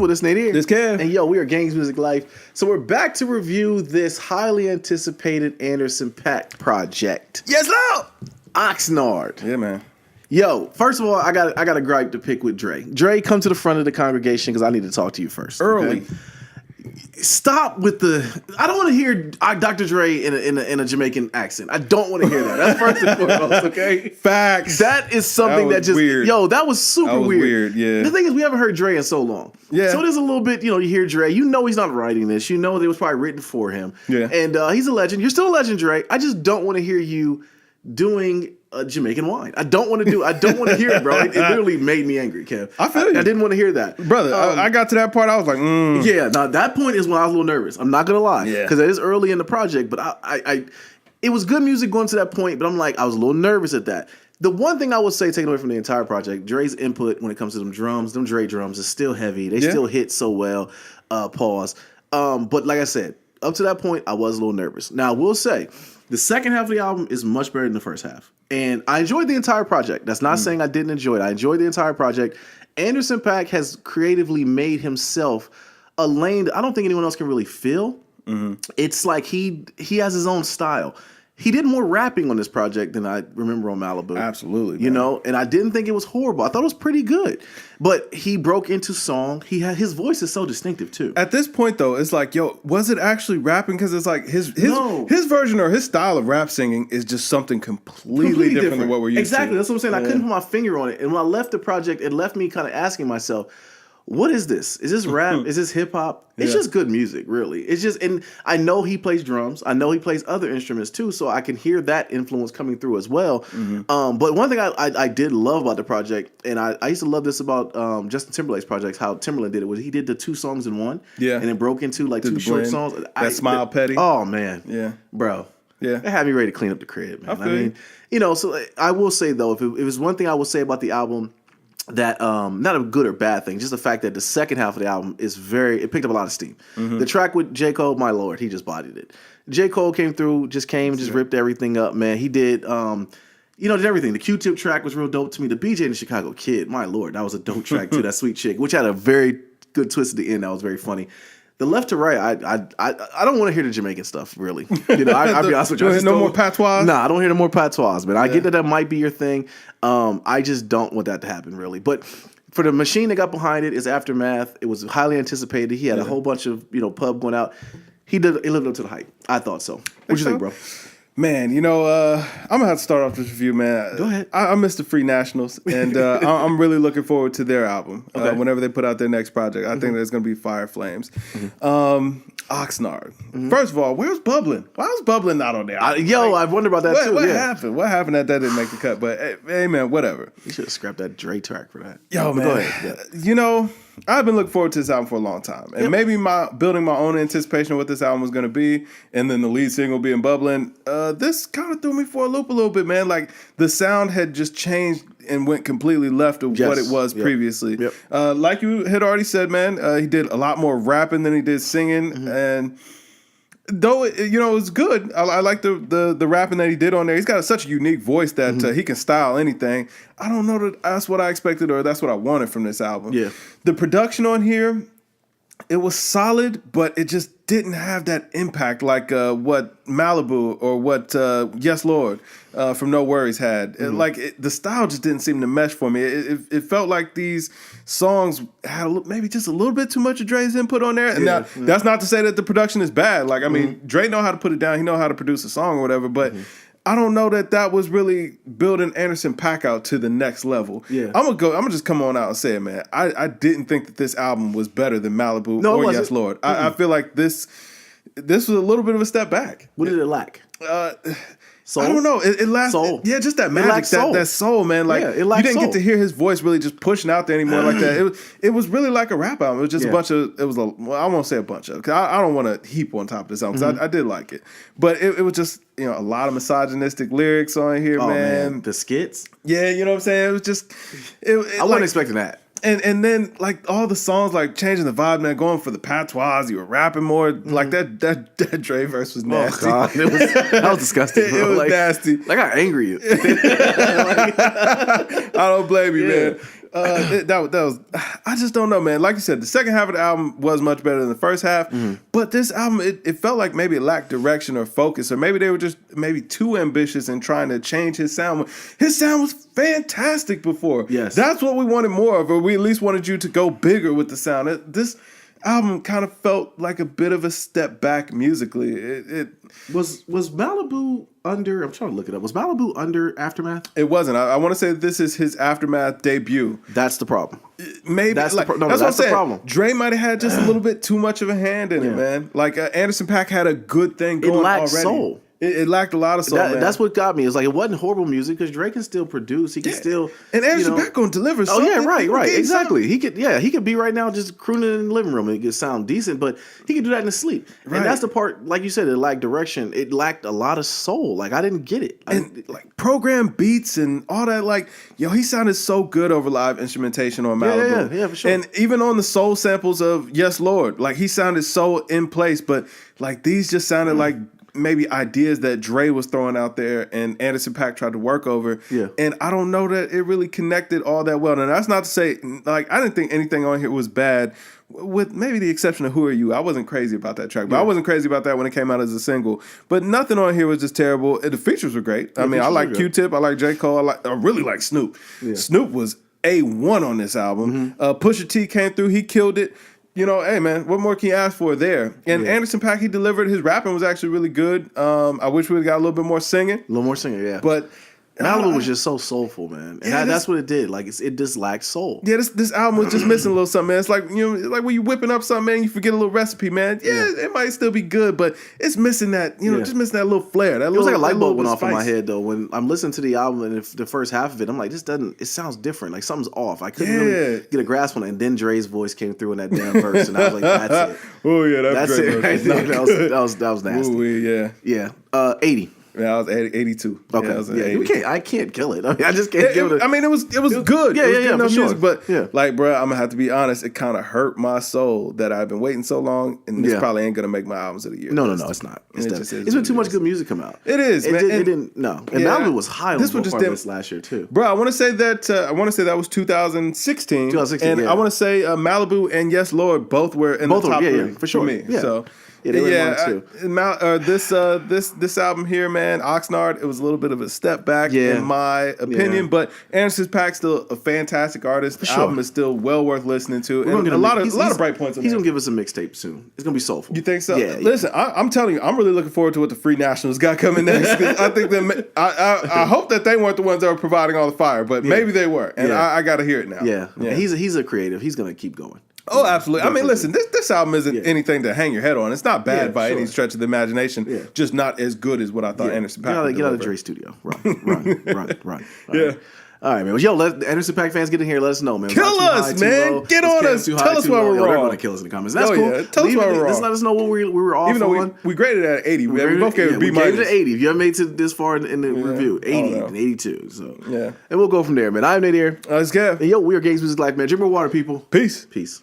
Kev. This Nadir. This Kev. And yo, we are Gangs Music Life. So we're back to review this highly anticipated Anderson .Paak project. Yes, Lord. Oxnard. Yeah, man. Yo, first of all, I got a gripe to pick with Dre. Dre, come to the front of the congregation because I need to talk to you first. Early. Okay? Stop with the. I don't want to hear Dr. Dre in a Jamaican accent. I don't want to hear that. That's first and foremost, okay? Facts. That is something that just weird. Yo, that was super That was weird. Yeah. The thing is, we haven't heard Dre in so long. Yeah. So there's a little bit, you hear Dre. You know he's not writing this. You know that it was probably written for him. Yeah. And he's a legend. You're still a legend, Dre. I just don't want to hear you doing a Jamaican wine. I don't want to hear it, bro. It literally made me angry, Kev. I feel you. I didn't want to hear that. Brother, I got to that part, I was like, Yeah, now that point is when I was a little nervous. I'm not going to lie. Yeah. Because it is early in the project, but it was good music going to that point, but I'm like, I was a little nervous at that. The one thing I would say, taking away from the entire project, Dre's input when it comes to them Dre drums is still heavy. They still hit so well. Pause. But like I said, up to that point, I was a little nervous. Now, I will say, the second half of the album is much better than the first half. And I enjoyed the entire project. That's not saying I didn't enjoy it. I enjoyed the entire project. Anderson .Paak has creatively made himself a lane that I don't think anyone else can really fill. Mm-hmm. It's like he has his own style. He did more rapping on this project than I remember on Malibu. Absolutely, man. And I didn't think it was horrible. I thought it was pretty good. But he broke into song. His voice is so distinctive too. At this point, though, it's like, yo, was it actually rapping? Because it's like his version or his style of rap singing is just something completely different than what we're used to. Exactly. That's what I'm saying. I couldn't put my finger on it. And when I left the project, it left me kind of asking myself, what is this? Is this rap? Is this hip hop? It's just good music, really. It's just, and I know he plays drums. I know he plays other instruments too, so I can hear that influence coming through as well. Mm-hmm. But one thing I did love about the project, and I used to love this about Justin Timberlake's projects, how Timberland did it, was he did the 2 songs in one, and then broke into like 2 short songs. Smile Petty. Oh man, yeah, bro. Yeah, it had me ready to clean up the crib, man. I mean, so I will say though, if it was one thing I would say about the album, that not a good or bad thing, just the fact that the second half of the album is it picked up a lot of steam. Mm-hmm. The track with J. Cole, my lord, he just bodied it. J. Cole came through, just ripped everything up, man. He did did everything. The Q-Tip track was real dope to me. The BJ and the Chicago Kid, my lord, that was a dope track too. That Sweet Chick, which had a very good twist at the end. That was very funny. The left to right, I don't want to hear the Jamaican stuff, really. I'll be honest with you. No more patois? Nah, I don't hear no more patois, man. I get that might be your thing. I just don't want that to happen, really. But for the machine that got behind it is Aftermath. It was highly anticipated. He had a whole bunch of, pub going out. He lived up to the hype. I thought so. What you think, bro? Man, I'm going to have to start off this review, man. Go ahead. I miss the Free Nationals, and I'm really looking forward to their album. Okay. Whenever they put out their next project. I think there's going to be fire flames. Mm-hmm. Oxnard. Mm-hmm. First of all, where's Bubbling? Why was Bubbling not on there? I wonder about that too. What happened? What happened that didn't make the cut? But hey, man, whatever. You should have scrapped that Dre track for that. Yo, man. Go ahead. Yeah. I've been looking forward to this album for a long time. And maybe building my own anticipation of what this album was going to be, and then the lead single being Bubbling, this kind of threw me for a loop a little bit, man. Like, the sound had just changed and went completely left of what it was previously. Yep. Like you had already said, man, he did a lot more rapping than he did singing, and though it was good. I like the rapping that he did on there. He's got such a unique voice that he can style anything. I don't know that that's what I expected or that's what I wanted from this album. Yeah, the production on here, it was solid, but it just didn't have that impact like what Malibu or what Yes Lord from No Worries had. The style just didn't seem to mesh for me. It felt like these songs had maybe just a little bit too much of Dre's input on there. And that's not to say that the production is bad. Like, I mean, Dre know how to put it down. He know how to produce a song or whatever, but I don't know that was really building Anderson .Paak out to the next level. Yeah. I'm gonna just come on out and say it, man. I didn't think that this album was better than Malibu or Yes Lord. I feel like this was a little bit of a step back. What did it lack? Soul? I don't know. It lacked soul. Yeah, just that magic, that soul, man. Like, you didn't get to hear his voice really just pushing out there anymore like that. It was really like a rap album. It was just a bunch of. I won't say a bunch of, because I don't want to heap on top of this album, because I did like it, but it was just a lot of misogynistic lyrics on here, man. The skits. Yeah, you know what I'm saying. It was just. I wasn't expecting that. And then like all the songs, like changing the vibe, man, going for the patois, you were rapping more. Like that Dre verse was nasty. Oh God, that was disgusting. Bro. It was nasty. Like I got angry. I don't blame you, man. That was. I just don't know, man. Like you said, the second half of the album was much better than the first half, but this album, it felt like maybe it lacked direction or focus, or maybe they were just maybe too ambitious in trying to change his sound. His sound was fantastic before. Yes, that's what we wanted more of, or we at least wanted you to go bigger with the sound. This album kind of felt like a bit of a step back musically. It was Malibu under. I'm trying to look it up. Was Malibu under Aftermath? It wasn't. I want to say this is his Aftermath debut. That's the problem. Maybe that's like, what I'm that's saying. The problem. Dre might have had just a little bit too much of a hand in it, man. Like Anderson .Paak had a good thing going. It lacked already. soul. It lacked a lot of soul. That's what got me. It's like it wasn't horrible music because Drake can still produce. He can still, and Anderson .Paak gonna deliver. Oh yeah, right, exactly. He could be right now just crooning in the living room and it could sound decent, but he could do that in his sleep. Right. And that's the part, like you said, it lacked direction. It lacked a lot of soul. Like I didn't get it. Like program beats and all that. Like he sounded so good over live instrumentation on Malibu. Yeah, for sure. And even on the soul samples of Yes Lord, like he sounded so in place. But like these just sounded like maybe ideas that Dre was throwing out there and Anderson .Paak tried to work over. Yeah. And I don't know that it really connected all that well. And that's not to say, like, I didn't think anything on here was bad, with maybe the exception of Who Are You. I wasn't crazy about that track, but I wasn't crazy about that when it came out as a single. But nothing on here was just terrible. The features were great. I mean, I like Q-Tip, I like J. Cole, I really like Snoop. Yeah. Snoop was A1 on this album. Pusha T came through, he killed it. Hey man, what more can you ask for there? And Anderson .Paak, he delivered. His rapping was actually really good. I wish we got a little bit more singing. A little more singing, yeah. But Malibu was just so soulful, man. And that's what it did. Like it just lacked soul. Yeah, this album was just missing a little something, man. It's like it's like when you whipping up something, man, you forget a little recipe, man. Yeah, it might still be good, but it's missing that, just missing that little flair. It was like a light bulb went off in my head though when I'm listening to the album and the first half of it. I'm like, it sounds different. Like something's off. I couldn't really get a grasp on it. And then Dre's voice came through in that damn verse, and I was like, that's it. Oh yeah, that's it right there. That was nasty. Ooh, yeah. 80. Yeah, I was 82. Okay, I can't kill it. I just can't give it. I mean, it was good. Yeah, for sure. Music, but like, bro, I'm gonna have to be honest. It kind of hurt my soul that I've been waiting so long, and this probably ain't gonna make my albums of the year. No, it's not. It's been too much good music come out. It is. Man. It didn't. No, and Malibu was high on this last year too. Bro, I want to say that was 2016. 2016, and I want to say Malibu and Yes Lord both were in the top three for sure. For me. Yeah. So. Yeah, this album here, man, Oxnard, it was a little bit of a step back in my opinion, but Anderson .Paak's still a fantastic artist. The album is still well worth listening to, and a lot of bright points. He's gonna give us a mixtape soon. It's gonna be soulful. You think so? Yeah. Listen, I'm telling you, I'm really looking forward to what the Free Nationals got coming next. I think that I hope that they weren't the ones that were providing all the fire, but maybe they were, and I got to hear it now. Yeah. He's a creative. He's gonna keep going. Oh, absolutely. I mean, listen, this album isn't anything to hang your head on. It's not bad by any stretch of the imagination. Yeah. Just not as good as what I thought Anderson .Paak would get out of Dre's studio. Run. Yeah. All right, man. Well, let Anderson .Paak fans get in here. Let us know, man. Kill us, man. Get on us. Tell us why we're wrong. They're going to kill us in the comments. That's cool. Yeah. Tell us why we're wrong. Just let us know what we were off on. Even though we graded it at 80. We both gave it B-. We gave it an 80. If you haven't made it this far in the review, 80 and 82. So, and we'll go from there, man. I'm Nate here. It's Kev. And we are Games Music Life, man. Drink more water, people. Peace.